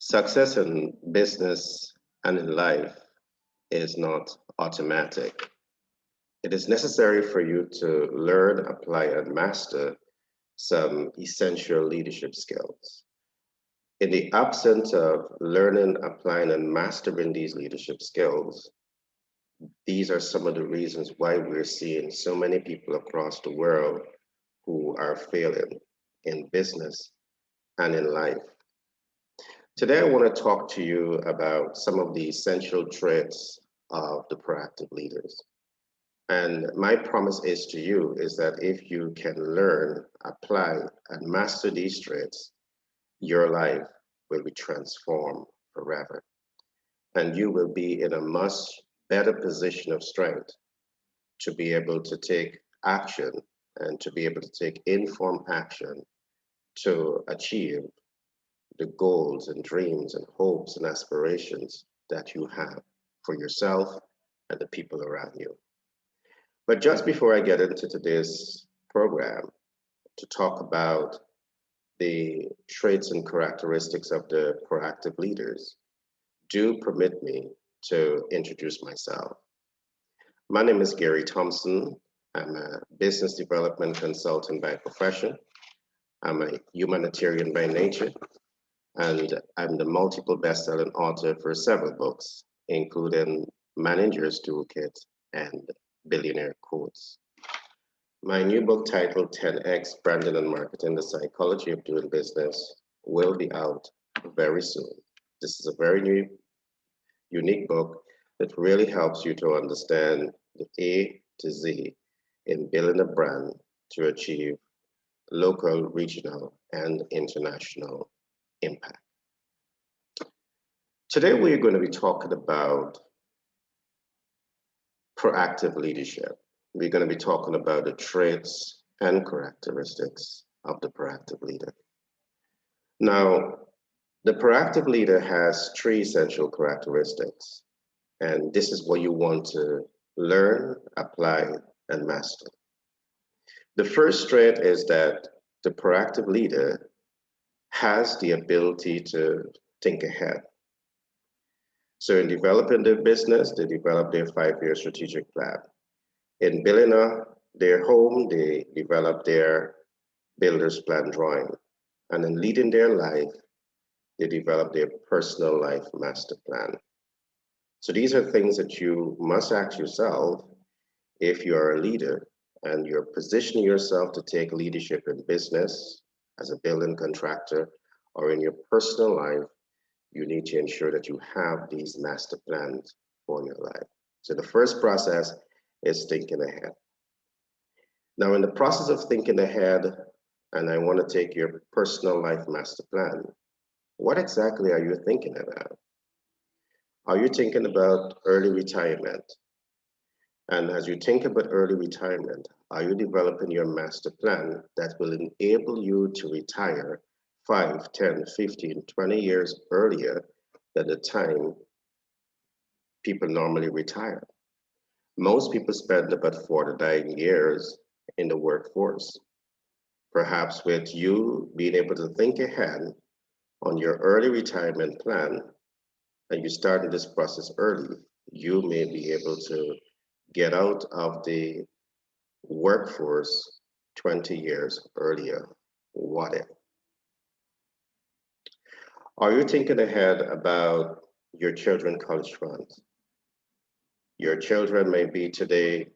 Success in business and in life is not automatic. It is necessary for you to learn, apply, and master some essential leadership skills. In the absence of learning, applying, and mastering these leadership skills, these are some of the reasons why we're seeing so many people across the world who are failing in business and in life. Today, I want to talk to you about some of the essential traits of the proactive leaders. And my promise is to you is that if you can learn, apply, and master these traits, your life will be transformed forever. And you will be in a much better position of strength to be able to take action and to be able to take informed action to achieve the goals and dreams and hopes and aspirations that you have for yourself and the people around you. But just before I get into today's program to talk about the traits and characteristics of the proactive leaders, do permit me to introduce myself. My name is Gary Thompson. I'm a business development consultant by profession. I'm a humanitarian by nature, and I'm the multiple best-selling author for several books, including Manager's Toolkit and Billionaire Quotes. My new book titled 10X Branding and Marketing, The Psychology of Doing Business will be out very soon. This is a very new, unique book that really helps you to understand the A to Z in building a brand to achieve local, regional, and international impact. Today, we're going to be talking about proactive leadership. We're going to be talking about the traits and characteristics of the proactive leader. Now, the proactive leader has three essential characteristics, and this is what you want to learn, apply, and master. The first trait is that the proactive leader has the ability to think ahead. So in developing their business, they develop their 5-year strategic plan. In building their home, they develop their builder's plan drawing. And in leading their life, they develop their personal life master plan. So these are things that you must ask yourself if you are a leader and you're positioning yourself to take leadership in business as a building contractor or in your personal life. You need to ensure that you have these master plans for your life. So the first process is thinking ahead. Now, in the process of thinking ahead, and I want to take your personal life master plan, what exactly are you thinking about? Are you thinking about early retirement? And as you think about early retirement, are you developing your master plan that will enable you to retire 5, 10, 15, 20 years earlier than the time people normally retire? Most people spend about 4 to 9 years in the workforce. Perhaps with you being able to think ahead on your early retirement plan and you starting this process early, you may be able to get out of the workforce 20 years earlier. What if? Are you thinking ahead about your children's college funds? Your children may be today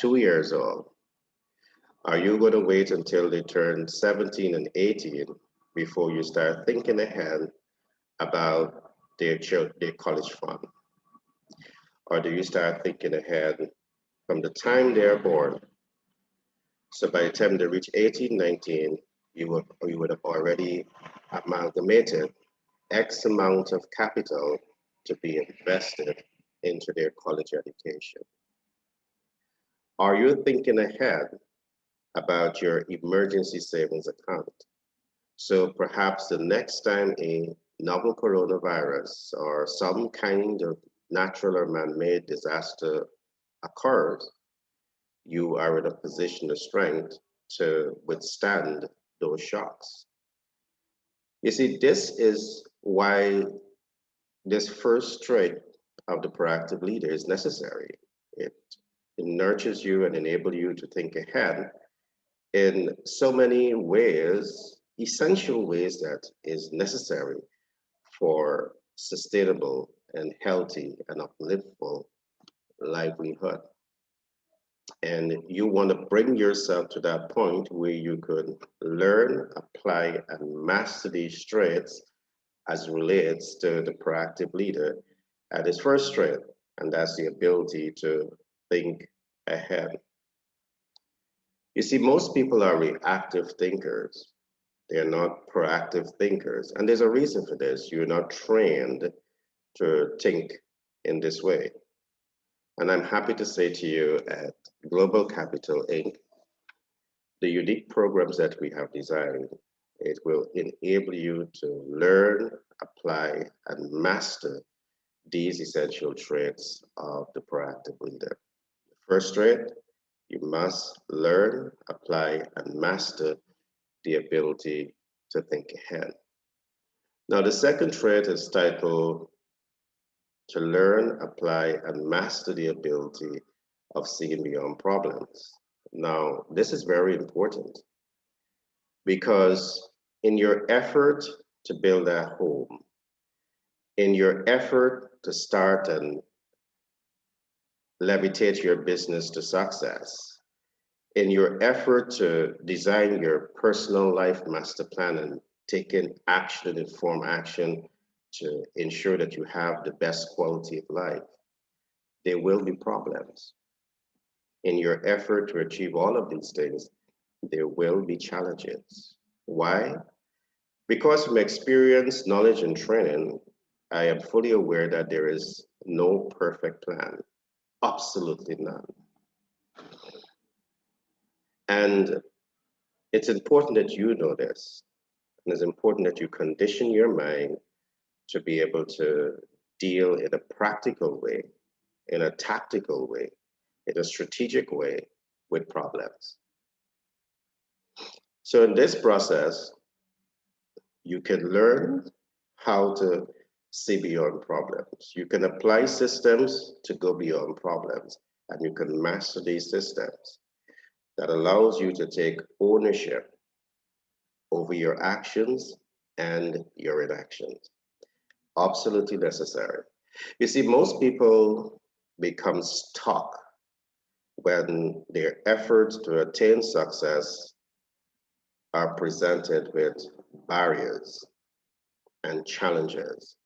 2 years old. Are you going to wait until they turn 17 and 18 before you start thinking ahead about their college fund? Or do you start thinking ahead from the time they're born? So by the time they reach 18, 19, you would have already amalgamated X amount of capital to be invested into their college education. Are you thinking ahead about your emergency savings account? So perhaps the next time a novel coronavirus or some kind of natural or man-made disaster occurs, you are in a position of strength to withstand those shocks. You see, this is why this first trait of the proactive leader is necessary. It, it nurtures you and enables you to think ahead in so many ways, essential ways that is necessary for sustainable and healthy and upliftful livelihood. And you want to bring yourself to that point where you could learn, apply, and master these traits as relates to the proactive leader at his first trait, and that's the ability to think ahead. You see, most people are reactive thinkers. They're not proactive thinkers. And there's a reason for this. You're not trained to think in this way. And I'm happy to say to you at Global Capital Inc., the unique programs that we have designed, it will enable you to learn, apply, and master these essential traits of the proactive leader. The first trait, you must learn, apply, and master the ability to think ahead. Now, the second trait is titled to learn, apply, and master the ability of seeing beyond problems. Now, this is very important because in your effort to build a home, in your effort to start and levitate your business to success, in your effort to design your personal life master plan and taking action and inform action to ensure that you have the best quality of life, there will be problems. In your effort to achieve all of these things, there will be challenges. Why? Because from experience, knowledge, and training, I am fully aware that there is no perfect plan, absolutely none. And it's important that you know this. And it's important that you condition your mind to be able to deal in a practical way, in a tactical way, in a strategic way with problems. So in this process, you can learn how to see beyond problems. You can apply systems to go beyond problems, and you can master these systems that allows you to take ownership over your actions and your inactions. Absolutely necessary. You see, most people become stuck when their efforts to attain success are presented with barriers and challenges.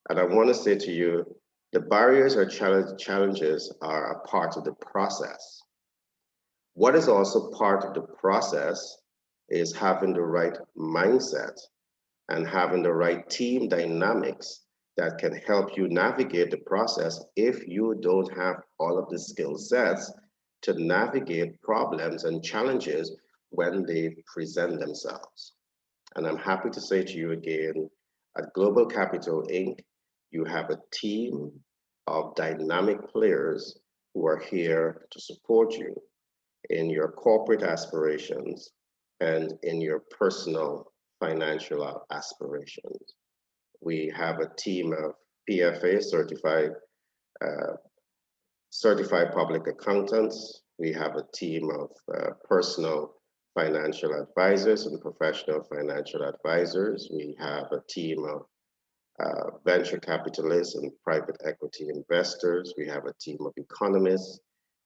And I want to say to you, the barriers or challenges are a part of the process. What is also part of the process is having the right mindset and having the right team dynamics that can help you navigate the process if you don't have all of the skill sets to navigate problems and challenges when they present themselves. And I'm happy to say to you again, at Global Capital Inc., you have a team of dynamic players who are here to support you in your corporate aspirations and in your personal financial aspirations. We have a team of PFA uh, certified public accountants. We have a team of personal financial advisors and professional financial advisors. We have a team of venture capitalists and private equity investors. We have a team of economists,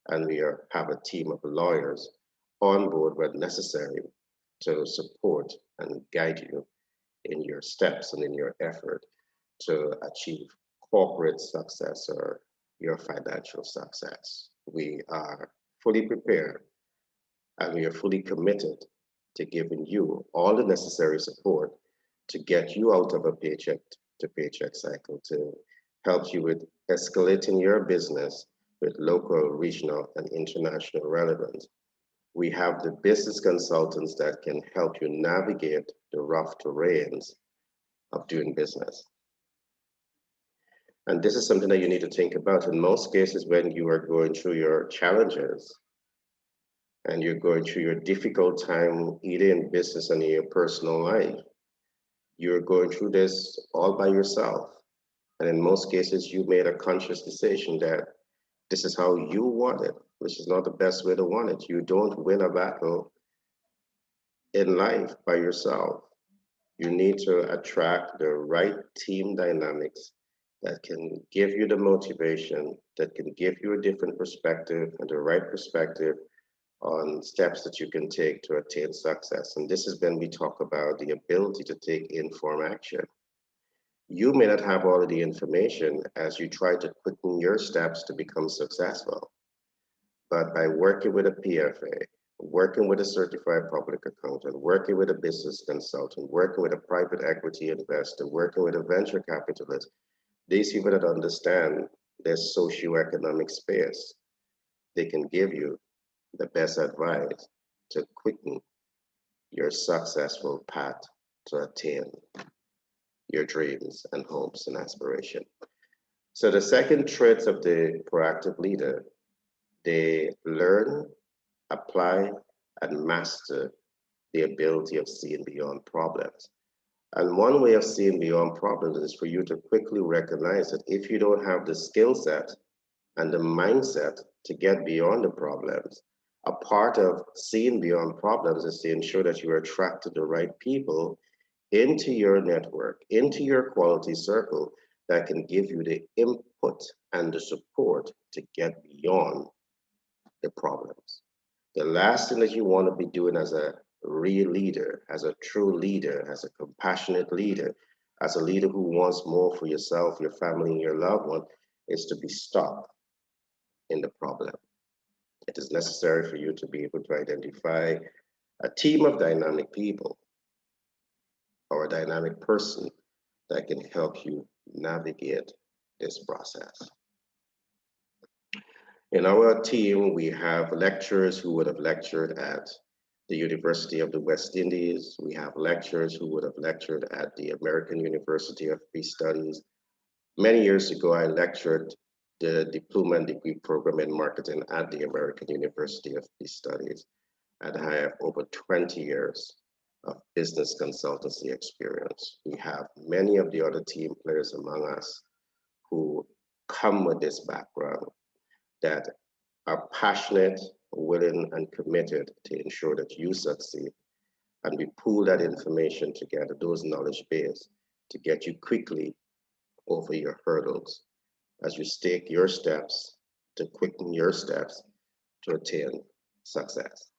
and have a team of lawyers on board when necessary to support and guide you in your steps and in your effort to achieve corporate success or your financial success. We are fully prepared and we are fully committed to giving you all the necessary support to get you out of a paycheck to paycheck cycle, to help you with escalating your business with local, regional, and international relevance. We have the business consultants that can help you navigate the rough terrains of doing business. And this is something that you need to think about. In most cases, when you are going through your challenges and you're going through your difficult time, either in business and in your personal life, You're going through this all by yourself. And in most cases, you made a conscious decision that this is how you want it, which is not the best way to want it. You don't win a battle in life by yourself. You need to attract the right team dynamics that can give you the motivation, that can give you a different perspective and the right perspective on steps that you can take to attain success. And this is when we talk about the ability to take informed action. You may not have all of the information as you try to quicken your steps to become successful, but by working with a PFA, working with a certified public accountant, working with a business consultant, working with a private equity investor, working with a venture capitalist, these people that understand their socioeconomic space, they can give you the best advice to quicken your successful path to attain your dreams and hopes and aspiration. So the second trait of the proactive leader, they learn, apply, and master the ability of seeing beyond problems. And one way of seeing beyond problems is for you to quickly recognize that if you don't have the skill set and the mindset to get beyond the problems, a part of seeing beyond problems is to ensure that you attract the right people into your network, into your quality circle that can give you the input and the support to get beyond the problems. The last thing that you want to be doing as a real leader, as a true leader, as a compassionate leader, as a leader who wants more for yourself, your family, and your loved one, is to be stuck in the problem. It is necessary for you to be able to identify a team of dynamic people or a dynamic person that can help you navigate this process. In our team, we have lecturers who would have lectured at the University of the West Indies. We have lecturers who would have lectured at the American University of Peace Studies. Many years ago, I lectured the diploma and degree program in marketing at the American University of Peace Studies. And I have over 20 years of business consultancy experience. We have many of the other team players among us who come with this background that are passionate, willing, and committed to ensure that you succeed. And we pool that information together, those knowledge base, to get you quickly over your hurdles as you stake your steps to quicken your steps to attain success.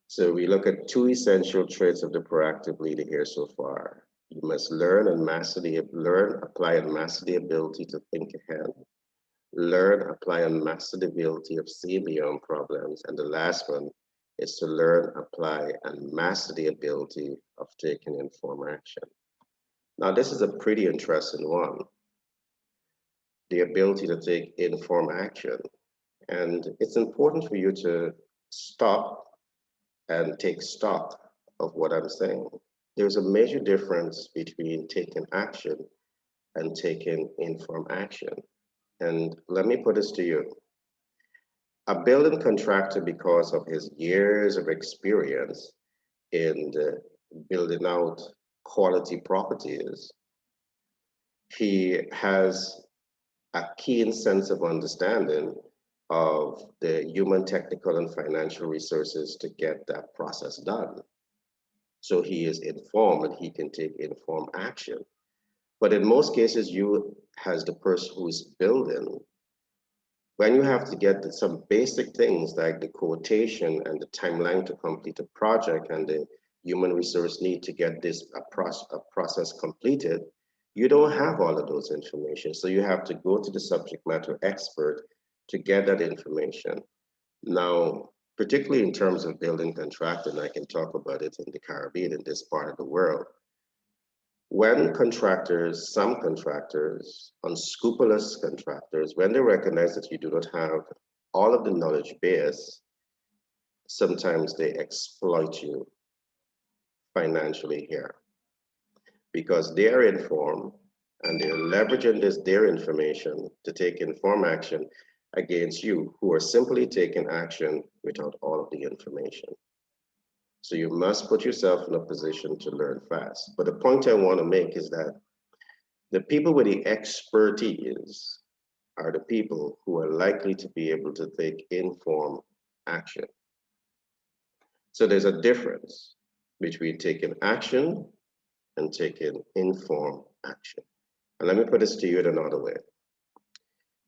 So we look at two essential traits of the proactive leader here so far. You must learn, apply, and master the ability to think ahead. Learn, apply, and master the ability of seeing beyond problems. And the last one is to learn, apply, and master the ability of taking informed action. Now, this is a pretty interesting one, the ability to take informed action. And it's important for you to stop and take stock of what I'm saying. There's a major difference between taking action and taking informed action. And let me put this to you. A building contractor, because of his years of experience in building out quality properties, he has a keen sense of understanding of the human, technical, and financial resources to get that process done. So he is informed and he can take informed action. But in most cases, you, as the person who is building, when you have to get some basic things like the quotation and the timeline to complete a project and the human resource need to get a process completed, you don't have all of those information. So you have to go to the subject matter expert to get that information. Now, particularly in terms of building contracting, I can talk about it in the Caribbean, in this part of the world. When contractors, some contractors, unscrupulous contractors, when they recognize that you do not have all of the knowledge base, sometimes they exploit you financially here because they are informed and they're leveraging their information to take informed action against you who are simply taking action without all of the information. So you must put yourself in a position to learn fast. But the point I want to make is that the people with the expertise are the people who are likely to be able to take informed action. So there's a difference between taking action and taking informed action. And let me put this to you in another way.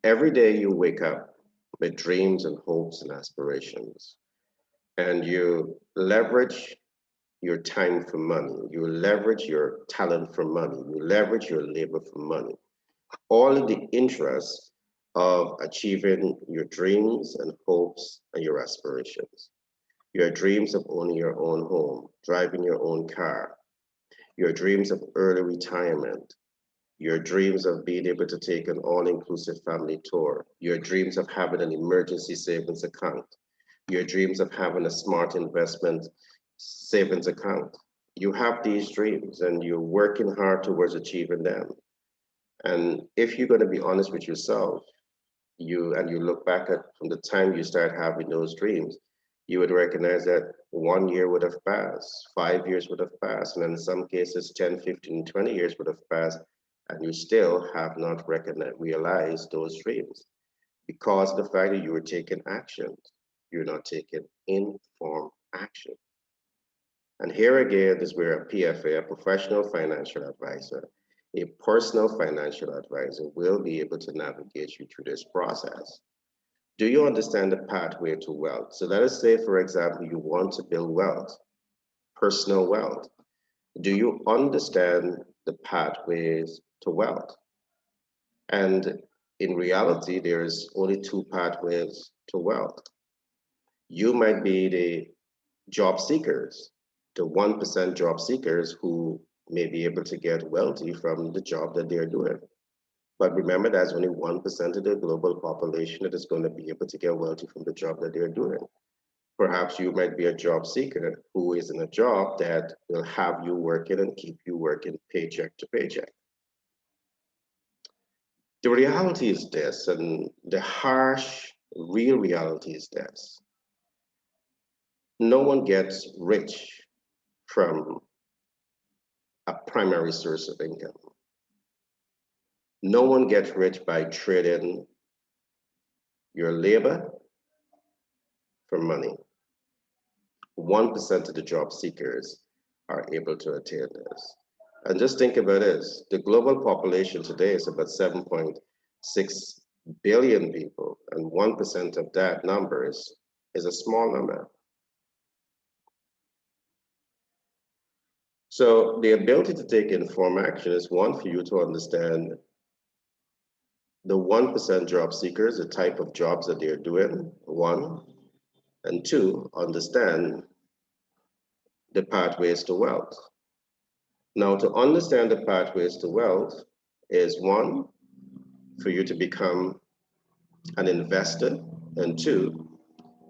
Every day you wake up with dreams and hopes and aspirations, and you leverage your time for money, you leverage your talent for money, you leverage your labor for money, all in the interest of achieving your dreams and hopes and your aspirations. Your dreams of owning your own home, driving your own car, your dreams of early retirement, your dreams of being able to take an all-inclusive family tour, your dreams of having an emergency savings account, your dreams of having a smart investment savings account. You have these dreams and you're working hard towards achieving them. And if you're going to be honest with yourself, you look back at from the time you start having those dreams, you would recognize that 1 year would have passed, 5 years would have passed, and in some cases 10, 15, 20 years would have passed, and you still have not recognized, realized those dreams because of the fact that you were taking action. You're not taking informed action. And here again is where a PFA, a professional financial advisor, a personal financial advisor will be able to navigate you through this process. Do you understand the pathway to wealth? So let us say, for example, you want to build wealth, personal wealth. Do you understand the pathways to wealth? And in reality, there's only two pathways to wealth. You might be the job seekers, the 1% job seekers who may be able to get wealthy from the job that they're doing. But remember, that's only 1% of the global population that is going to be able to get wealthy from the job that they're doing. Perhaps you might be a job seeker who is in a job that will have you working and keep you working paycheck to paycheck. The reality is this, and the harsh, real reality is this. No one gets rich from a primary source of income. No one gets rich by trading your labor for money. 1% of the job seekers are able to attain this. And just think about this, the global population today is about 7.6 billion people, and 1% of that number is a small number. So the ability to take informed action is one, for you to understand the 1% job seekers, the type of jobs that they're doing, one, and two, understand the pathways to wealth. Now, to understand the pathways to wealth is one, for you to become an investor, and two,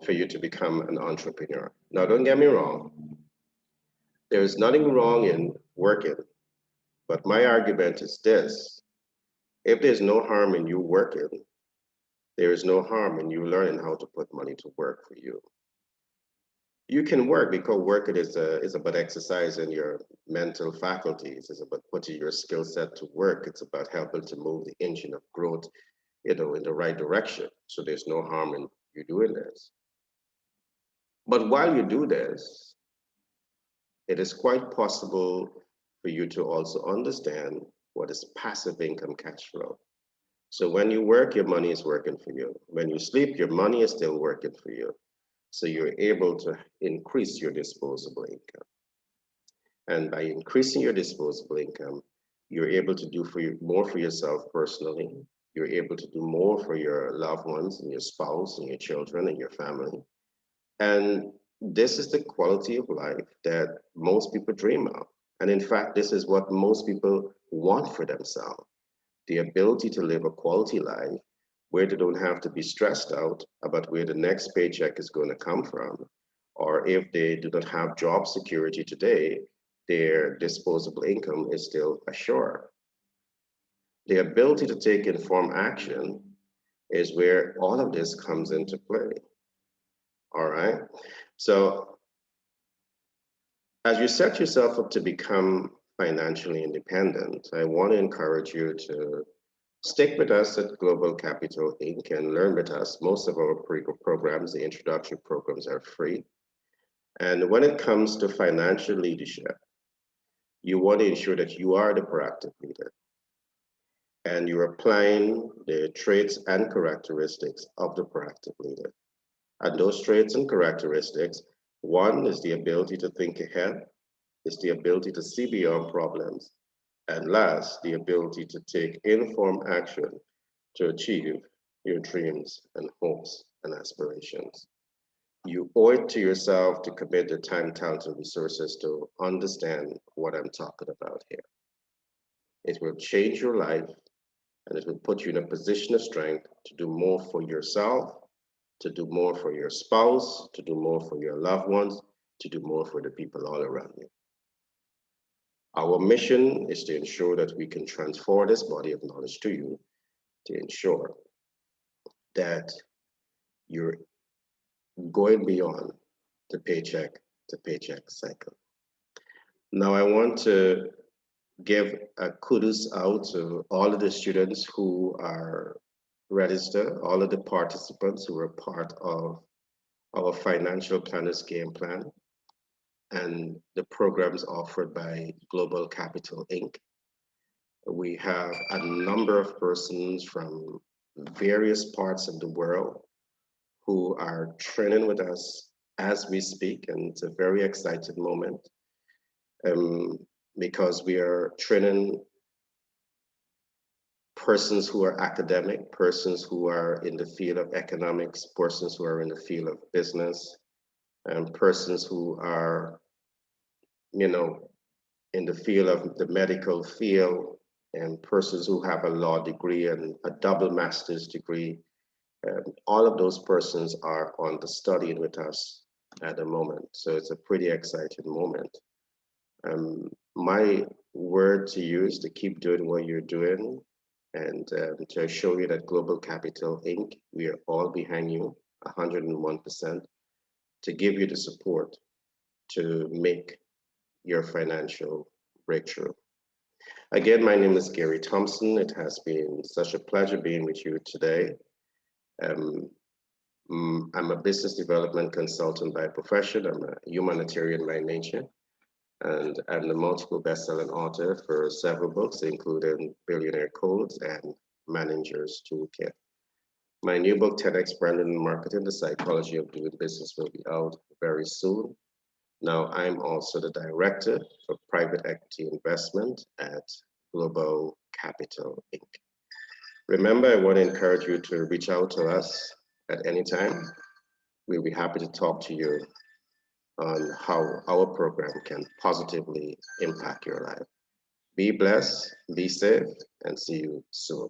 for you to become an entrepreneur. Now, don't get me wrong, there is nothing wrong in working, but my argument is this: if there's no harm in you working, there is no harm in you learning how to put money to work for you. You can work because working is about exercising your mental faculties. It's about putting your skill set to work. It's about helping to move the engine of growth, in the right direction. So there's no harm in you doing this. But while you do this, it is quite possible for you to also understand what is passive income cash flow. So when you work, your money is working for you. When you sleep, your money is still working for you. So you're able to increase your disposable income. And by increasing your disposable income, you're able to do more for yourself personally. You're able to do more for your loved ones and your spouse and your children and your family. And this is the quality of life that most people dream of. And in fact, this is what most people want for themselves: the ability to live a quality life where they don't have to be stressed out about where the next paycheck is going to come from, or if they do not have job security today, their disposable income is still assured. The ability to take informed action is where all of this comes into play. All right. So As you set yourself up to become financially independent, I want to encourage you to stick with us at Global Capital Inc. and learn with us. Most of our programs, the introductory programs, are free. And when it comes to financial leadership, you want to ensure that you are the proactive leader and you're applying the traits and characteristics of the proactive leader. And those traits and characteristics, one is the ability to think ahead, is the ability to see beyond problems, and last, the ability to take informed action to achieve your dreams and hopes and aspirations. You owe it to yourself to commit the time, talent, and resources to understand what I'm talking about here. It will change your life and it will put you in a position of strength to do more for yourself, to do more for your spouse, to do more for your loved ones, to do more for the people all around you. Our mission is to ensure that we can transfer this body of knowledge to you to ensure that you're going beyond the paycheck to paycheck cycle. Now, I want to give a kudos out to all of the students who are registered, all of the participants who are part of our financial planners game plan and the programs offered by Global Capital Inc. We have a number of persons from various parts of the world who are training with us as we speak, and it's a very exciting moment um, because we are training persons who are academic, persons who are in the field of economics, persons who are in the field of business, and persons who are, you know, in the field of the medical field, and persons who have a law degree and a double master's degree. All of those persons are on the studying with us at the moment. So it's a pretty exciting moment. My word to you is to keep doing what you're doing and to show you that Global Capital Inc., we are all behind you 101% to give you the support to make your financial breakthrough. Again, my name is Gary Thompson. It has been such a pleasure being with you today. Um, I'm a business development consultant by profession. I'm a humanitarian by nature. And I'm the multiple best-selling author for several books, including Billionaire Codes and Manager's Toolkit. My new book, 10X Branding and Marketing, The Psychology of Doing Business, will be out very soon. Now, I'm also the director for private equity investment at Global Capital Inc. Remember, I want to encourage you to reach out to us at any time. We'll be happy to talk to you on how our program can positively impact your life. Be blessed, be safe, and see you soon.